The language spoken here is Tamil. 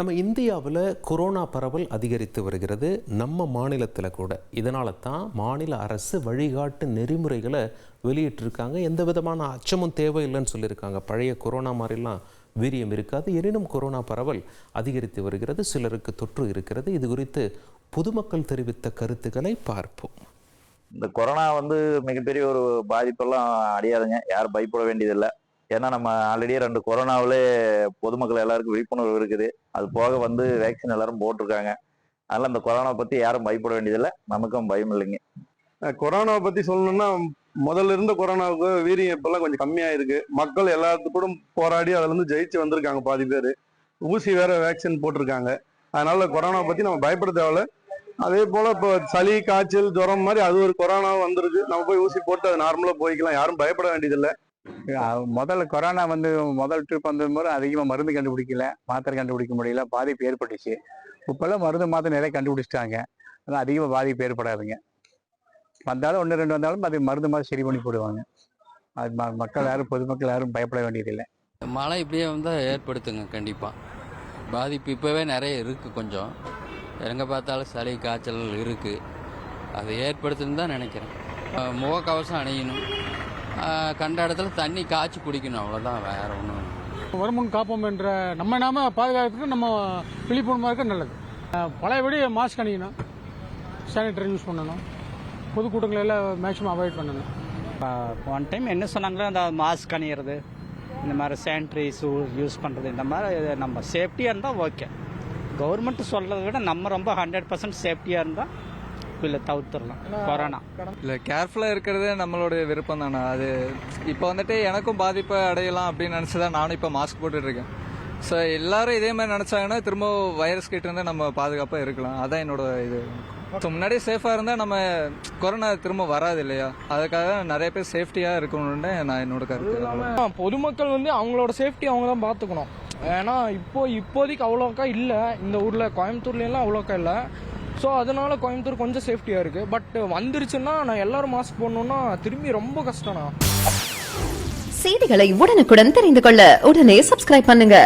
நம்ம இந்தியாவில் கொரோனா பரவல் அதிகரித்து வருகிறது. நம்ம மாநிலத்தில் கூட இதனால தான் மாநில அரசு வழிகாட்டு நெறிமுறைகளை வெளியிட்டிருக்காங்க. எந்த விதமான அச்சமும் தேவையில்லைன்னு சொல்லியிருக்காங்க. பழைய கொரோனா மாதிரிலாம் வீரியம் இருக்காது. எனினும் கொரோனா பரவல் அதிகரித்து வருகிறது. சிலருக்கு தொற்று இருக்கிறது. இது குறித்து பொதுமக்கள் தெரிவித்த கருத்துக்களை பார்ப்போம். இந்த கொரோனா மிகப்பெரிய ஒரு பாதிப்பெல்லாம் அடையாதுங்க. யாரும் பயப்பட வேண்டியதில்லை. ஏன்னா நம்ம ஆல்ரெடி 2 கொரோனாவிலே பொதுமக்கள் எல்லாருக்கும் விழிப்புணர்வு இருக்குது. அது போக வேக்சின் எல்லாரும் போட்டிருக்காங்க. அதனால இந்த கொரோனா பத்தி யாரும் பயப்பட வேண்டியதில்லை. நமக்கும் பயம் இல்லைங்க. கொரோனாவை பத்தி சொல்லணும்னா, முதல்ல இருந்த கொரோனாவுக்கு வீரியம் இப்பெல்லாம் கொஞ்சம் கம்மியா இருக்கு. மக்கள் எல்லாத்துக்கூடும் போராடி அதுல இருந்து ஜெயிச்சு வந்திருக்காங்க. பாதி பேர் ஊசி வேற வேக்சின் போட்டிருக்காங்க. அதனால கொரோனா பத்தி நம்ம பயப்பட தேவையில்ல. அதே போல இப்போ சளி, காய்ச்சல், ஜுரம் மாதிரி அது ஒரு கொரோனா வந்திருக்கு. நம்ம போய் ஊசி போட்டு அது நார்மலா போய்க்கலாம். யாரும் பயப்பட வேண்டியதில்லை. முதல்ல கொரோனா முதல் ட்ரிப் போது அதிகமாக மருந்து கண்டுபிடிக்கல, மாத்திரை கண்டுபிடிக்க முடியல, பாதிப்பு ஏற்பட்டுச்சு. இப்போல்லாம் மருந்து மாத்திரை நிறைய கண்டுபிடிச்சிட்டாங்க. அதனால் அதிகமாக பாதிப்பு ஏற்படாதுங்க. வந்தாலும் 1, 2 வந்தாலும் அது மருந்து மாதிரி சரி பண்ணி போடுவாங்க. அது மக்கள் யாரும் பொதுமக்கள் யாரும் பயப்பட வேண்டியதில்லை. மழை இப்படியே வந்தால் ஏற்படுத்துங்க. கண்டிப்பாக பாதிப்பு இப்போவே நிறைய இருக்குது. கொஞ்சம் எங்கே பார்த்தாலும் சளி, காய்ச்சல் இருக்குது. அது ஏற்படுத்துன்னு தான் நினைக்கிறேன். முகக்கவசம் அணியணும். கண்ட இடத்துல தண்ணி காய்ச்சி குடிக்கணும். அவ்வளோதான், வேற ஒன்றும். வருமுன் காப்போம் என்ற நாம பாதுகாக்கிறதுக்கு நம்ம விழிப்புணர்வாக இருக்க நல்லது. பழையபடி மாஸ்க் அணியணும், சானிட்டரி யூஸ் பண்ணணும், பொதுக்கூட்டங்களை எல்லாம் மேக்ஸிமம் அவாய்ட் பண்ணணும். ஒன் டைம் என்ன சொன்னாங்களோ அந்த மாஸ்க் அணியிறது, இந்த மாதிரி சானிட்டரி யூஸ் பண்ணுறது, இந்த மாதிரி நம்ம சேஃப்டியாக இருந்தால் ஓகே. கவர்மெண்ட் சொல்கிறத விட நம்ம ரொம்ப 100% சேஃப்டியாக இருந்தால் இல்லை தவிர்த்துடலாம் கொரோனா. இல்லை, கேர்ஃபுல்லாக இருக்கிறது நம்மளோட விருப்பம் தானே. அது இப்போ எனக்கும் பாதிப்பை அடையலாம் அப்படின்னு நினச்சி தான் நானும் இப்போ மாஸ்க் போட்டுட்ருக்கேன். ஸோ எல்லாரும் இதே மாதிரி நினச்சாங்கன்னா திரும்ப வைரஸ் கிட்ட இருந்து நம்ம பாதுகாப்பாக இருக்கலாம். அதான் என்னோட இது. ஸோ முன்னாடியே சேஃபாக இருந்தால் நம்ம கொரோனா திரும்ப வராது இல்லையா. அதுக்காக நிறைய பேர் சேஃப்டியாக இருக்கணும்னு நான் என்னோட கருத்து. பொதுமக்கள் அவங்களோட சேஃப்டி அவங்க தான் பார்த்துக்கணும். ஏன்னா இப்போதைக்கு அவ்வளோக்கா இல்லை. இந்த ஊரில் கோயம்புத்தூர்லாம் அவ்வளோக்கா இல்லை. ஸோ அதனால கோயம்புத்தூர் கொஞ்சம் சேஃப்டியாக இருக்குது. பட் வந்துருச்சுன்னா நான் எல்லாரும் மாஸ்க் போடணுன்னா திரும்பி ரொம்ப கஷ்டம்ண்ணா. செய்திகளை உடனுக்குடன் தெரிந்து கொள்ள உடனே சப்ஸ்கிரைப் பண்ணுங்க.